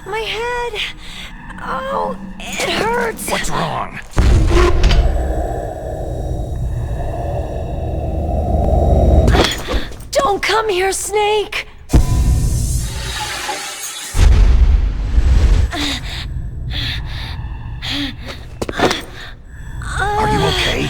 My head! Oh, it hurts! What's wrong? Don't come here, Snake! Are you okay?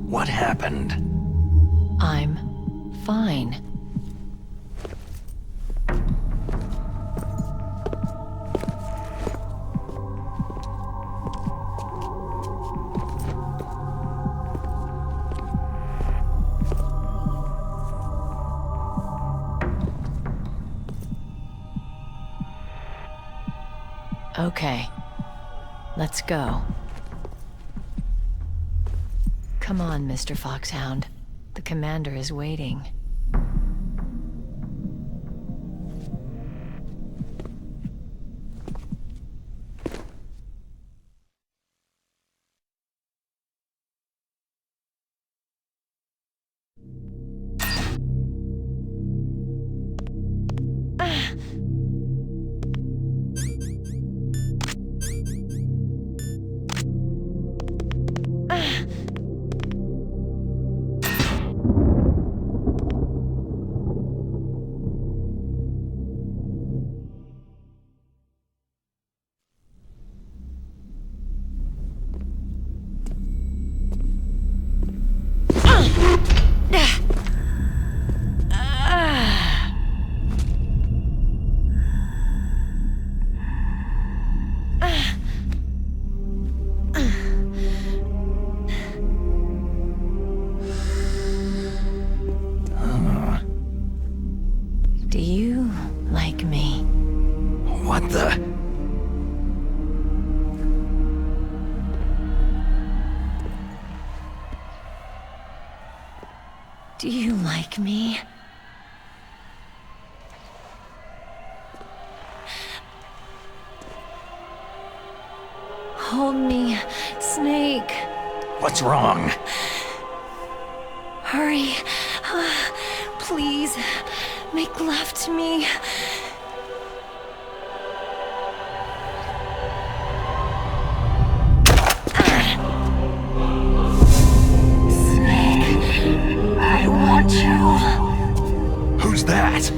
What happened? I'm fine. Okay, let's go. Come on, Mr. Foxhound. The commander is waiting. Do you like me? What the? Do you like me? Hold me, Snake. What's wrong? Hurry. Please, make love to me. Snake, I want you. Who's that?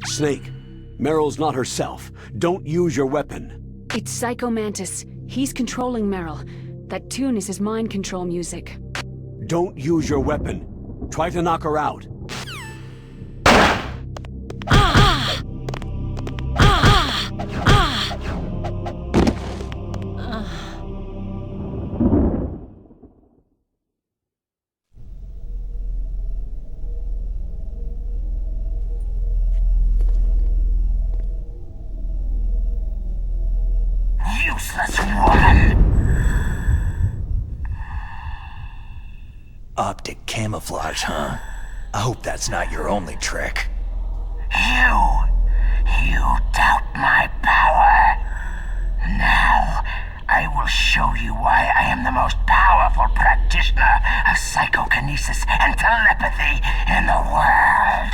Snake, Meryl's not herself. Don't use your weapon. It's Psycho Mantis. He's controlling Meryl. That tune is his mind control music. Don't use your weapon. Try to knock her out. Useless woman! Optic camouflage, huh? I hope that's not your only trick. You doubt my power. Now, I will show you why I am the most powerful practitioner of psychokinesis and telepathy in the world.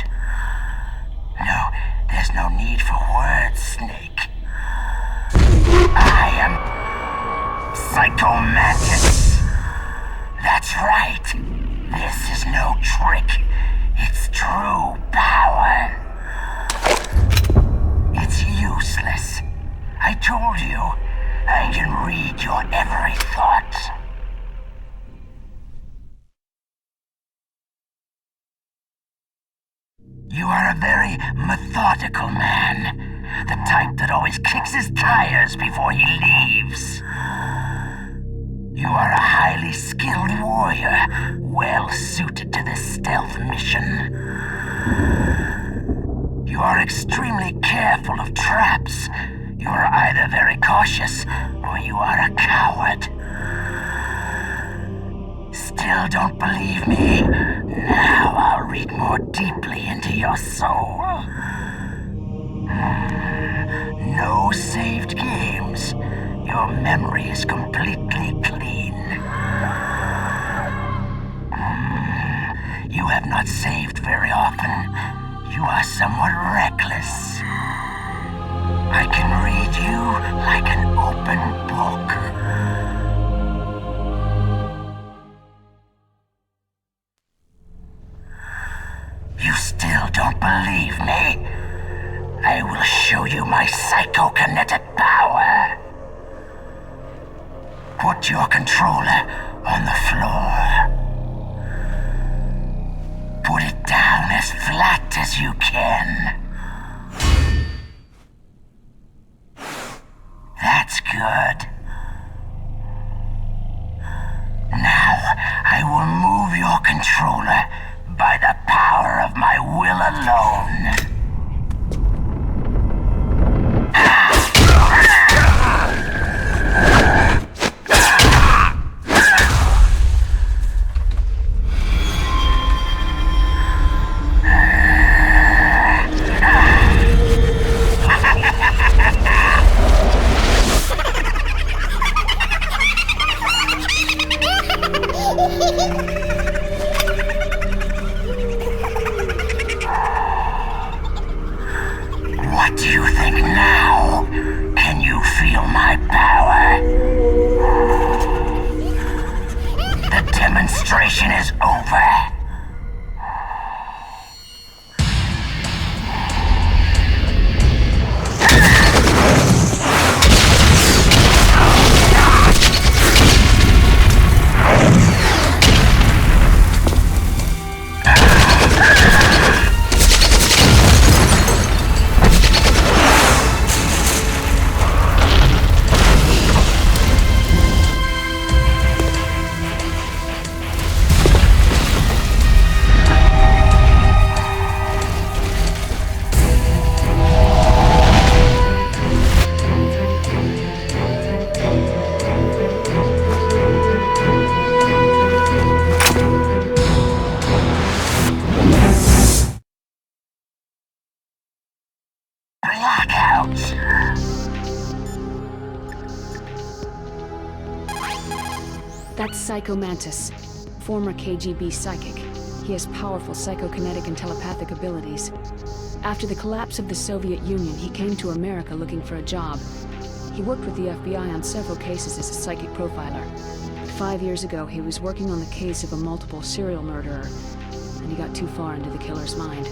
No, there's no need for words, Snake. I am Psycho Mantis. That's right. This is no trick. It's true power. It's useless. I told you, I can read your every thought. You are a very methodical man. The type that always kicks his tires before he leaves. You are a highly skilled warrior, well suited to this stealth mission. You are extremely careful of traps. You are either very cautious, or you are a coward. Still don't believe me? Now I'll read more deeply into your soul. No saved games. Your memory is completely clean. You have not saved very often. You are somewhat reckless. I can read you like an open book. You still don't believe me? I will show you my psychokinetic power. Put your controller on the floor. Put it down as flat as you can. That's good. Now, I will move your controller by the power of my will alone. What do you think now? Can you feel my power? The demonstration is over. That's Psycho Mantis, former KGB psychic. He has powerful psychokinetic and telepathic abilities. After the collapse of the Soviet Union, he came to America looking for a job. He worked with the FBI on several cases as a psychic profiler. 5 years ago, he was working on the case of a multiple serial murderer, and he got too far into the killer's mind.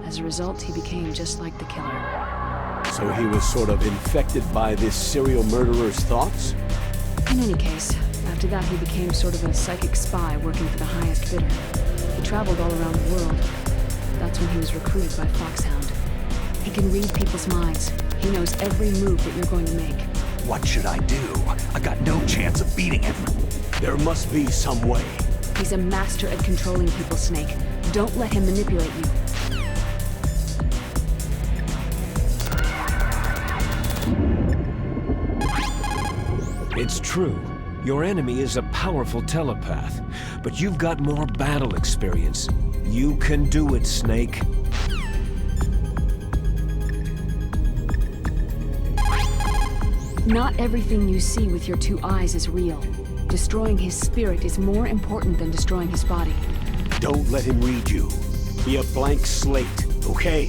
As a result, he became just like the killer. So he was sort of infected by this serial murderer's thoughts? In any case, after that he became sort of a psychic spy working for the highest bidder. He traveled all around the world. That's when he was recruited by Foxhound. He can read people's minds. He knows every move that you're going to make. What should I do? I got no chance of beating him. There must be some way. He's a master at controlling people, Snake. Don't let him manipulate you. It's true. Your enemy is a powerful telepath, but you've got more battle experience. You can do it, Snake. Not everything you see with your two eyes is real. Destroying his spirit is more important than destroying his body. Don't let him read you. Be a blank slate, okay?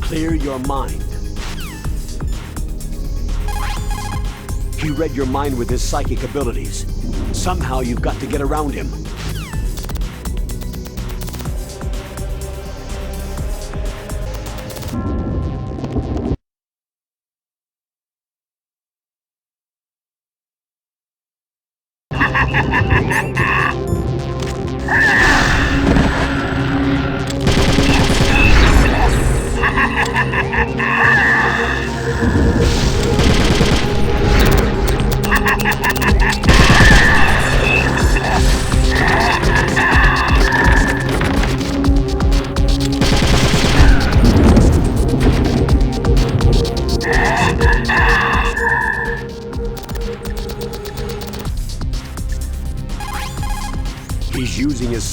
Clear your mind. He read your mind with his psychic abilities. Somehow you've got to get around him.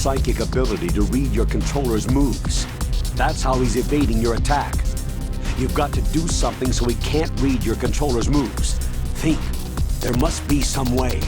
psychic ability to read your controller's moves. That's how he's evading your attack. You've got to do something so he can't read your controller's moves. Think. There must be some way.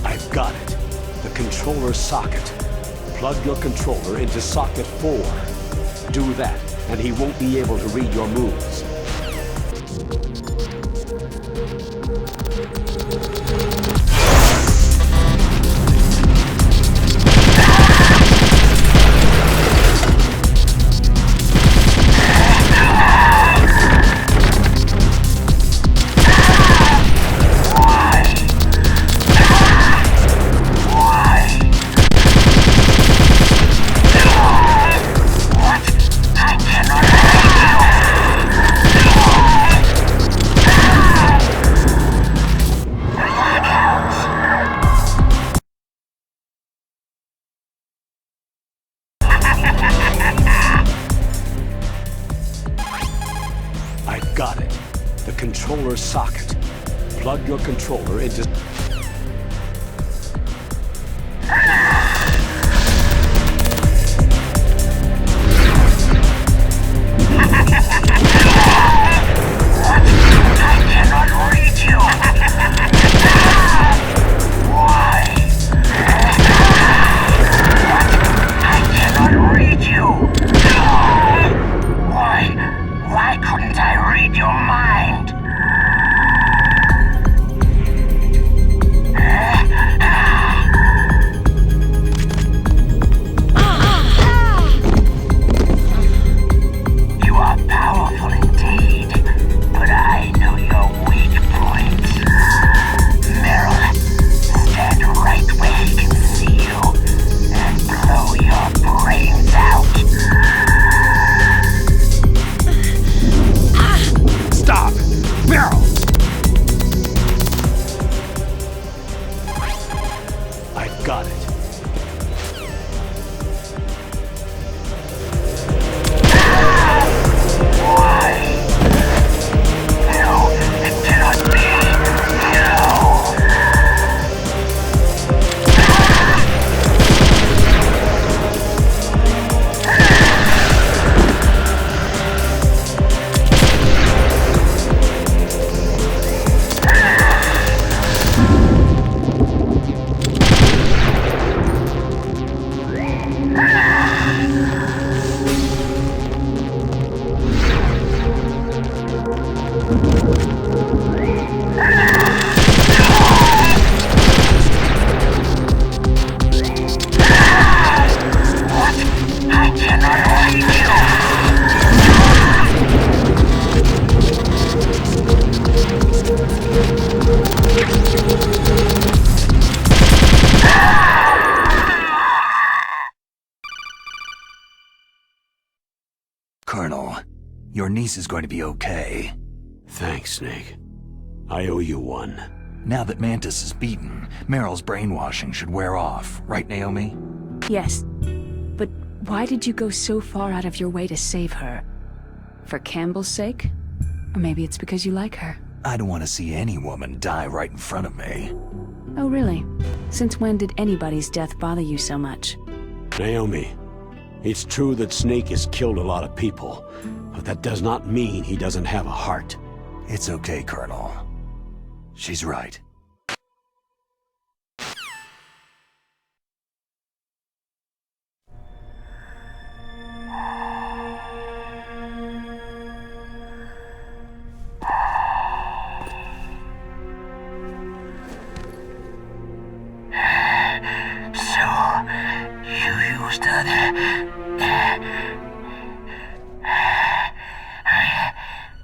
I've got it. The controller socket. Plug your controller into socket 4. Do that, and he won't be able to read your moves. I've got it. The controller socket. Plug your controller into... Got it. Colonel, your niece is going to be okay. Thanks, Snake. I owe you one. Now that Mantis is beaten, Meryl's brainwashing should wear off, right, Naomi? Yes. But why did you go so far out of your way to save her? For Campbell's sake? Or maybe it's because you like her? I don't want to see any woman die right in front of me. Oh, really? Since when did anybody's death bother you so much? Naomi, it's true that Snake has killed a lot of people, but that does not mean he doesn't have a heart. It's okay, Colonel. She's right.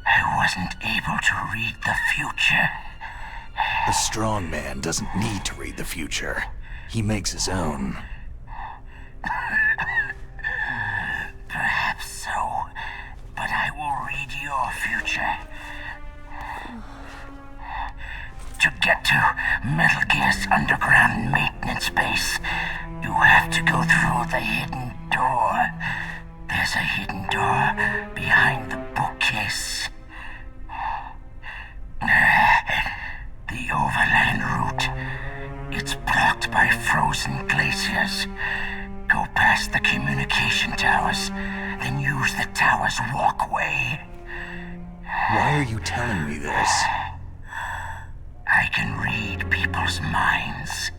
I wasn't able to read the future. A strong man doesn't need to read the future. He makes his own. Perhaps so, but I will read your future. get to Metal Gear's underground maintenance base, you have to go through the hidden door. There's a hidden door behind the bookcase. The overland route. It's blocked by frozen glaciers. Go past the communication towers, then use the tower's walkway. Why are you telling me this? I can read people's minds.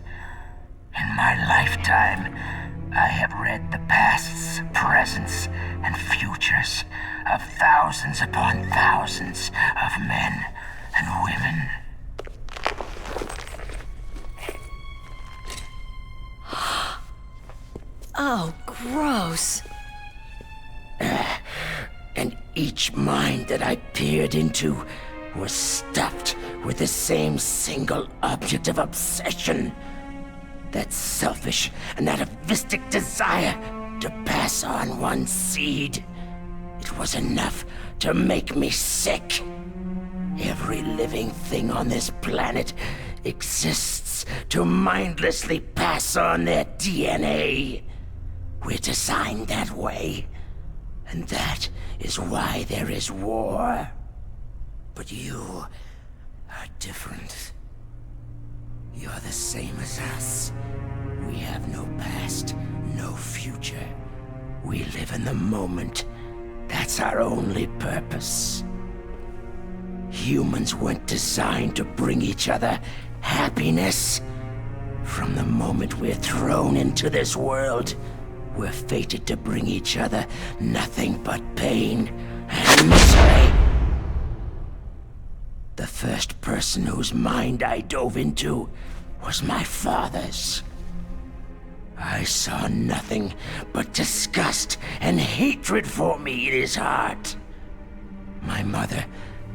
In my lifetime, I have read the pasts, presents, and futures of thousands upon thousands of men and women. Oh, gross. And each mind that I peered into was stuffed with the same single object of obsession. That selfish and atavistic desire to pass on one seed. It was enough to make me sick. Every living thing on this planet exists to mindlessly pass on their DNA. We're designed that way. And that is why there is war. But you are different. You're the same as us. We have no past, no future. We live in the moment. That's our only purpose. Humans weren't designed to bring each other happiness. From the moment we're thrown into this world, we're fated to bring each other nothing but pain and misery. The first person whose mind I dove into was my father's. I saw nothing but disgust and hatred for me in his heart. My mother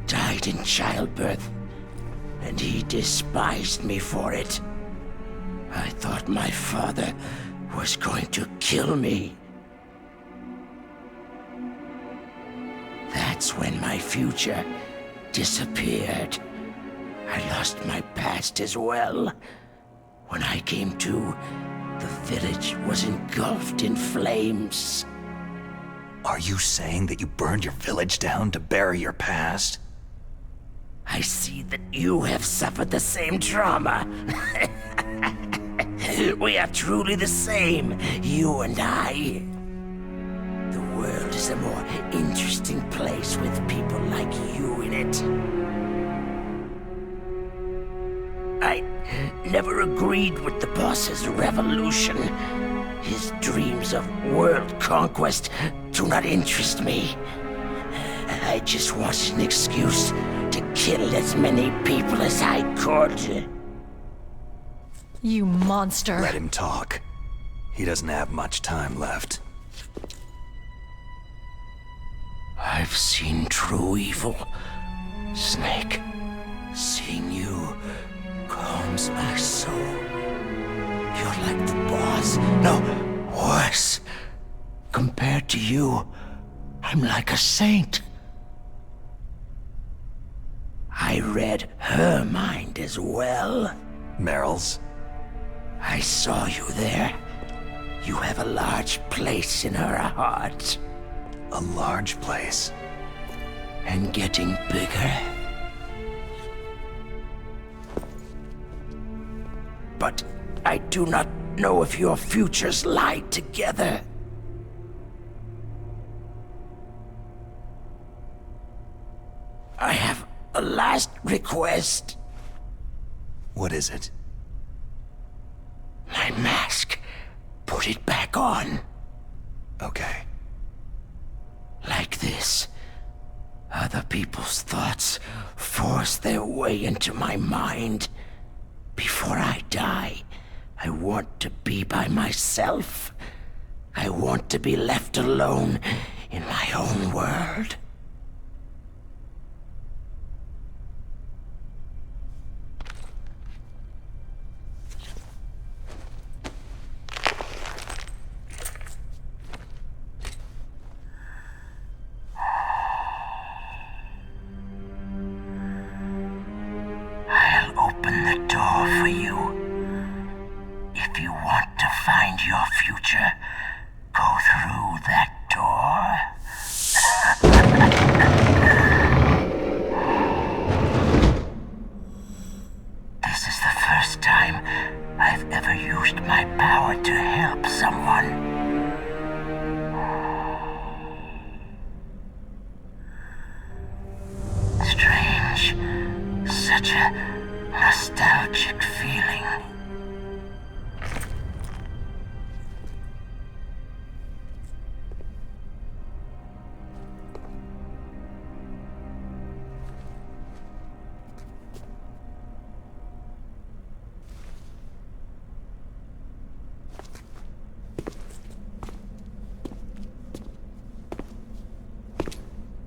died in childbirth, and he despised me for it. I thought my father was going to kill me. That's when my future disappeared. I lost my past as well. When I came to, the village was engulfed in flames. Are you saying that you burned your village down to bury your past? I see that you have suffered the same trauma. We are truly the same, you and I. The world is a more interesting place with people like you in it. I never agreed with the boss's revolution. His dreams of world conquest do not interest me. I just wanted an excuse to kill as many people as I could. You monster. Let him talk. He doesn't have much time left. I've seen true evil, Snake. Seeing you calms my soul. You're like the boss. No, worse. Compared to you, I'm like a saint. I read her mind as well. Meryl's? I saw you there. You have a large place in her heart. A large place? And getting bigger. But I do not know if your futures lie together. I have a last request. What is it? My mask. Put it back on. Okay. Like this. Other people's thoughts force their way into my mind. Before I die, I want to be by myself. I want to be left alone in my own world. I'll open the If you want to find your future, go through that door. This is the first time I've ever used my power to help someone. Strange. Such a nostalgic feeling.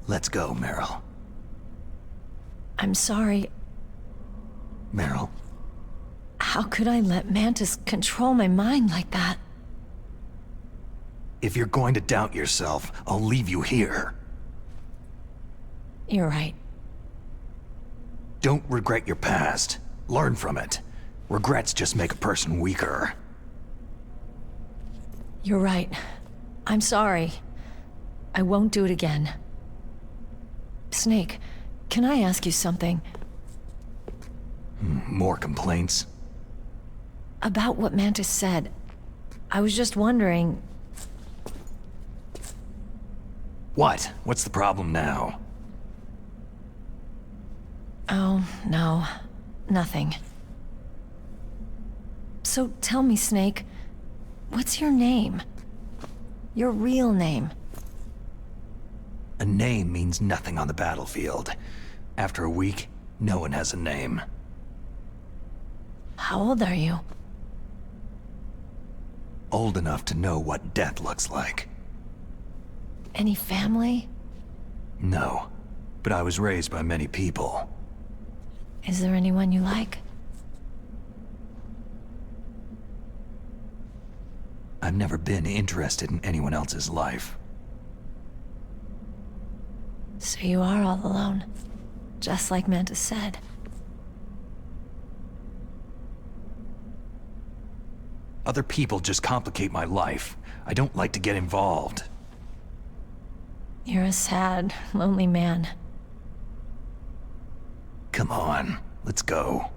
Let's go, Meryl. I'm sorry. Meryl, How could I let Mantis control my mind like that? if you're going to doubt yourself, I'll leave you here. You're right. Don't regret your past. Learn from it. Regrets just make a person weaker. You're right. I'm sorry. I won't do it again. Snake, can I ask you something? More complaints? About what Mantis said. I was just wondering... What? What's the problem now? Oh, no. Nothing. So tell me, Snake, what's your name? Your real name? A name means nothing on the battlefield. After a week, no one has a name. How old are you? Old enough to know what death looks like. Any family? No, but I was raised by many people. Is there anyone you like? I've never been interested in anyone else's life. So you are all alone, just like Mantis said. Other people just complicate my life. I don't like to get involved. You're a sad, lonely man. Come on, let's go.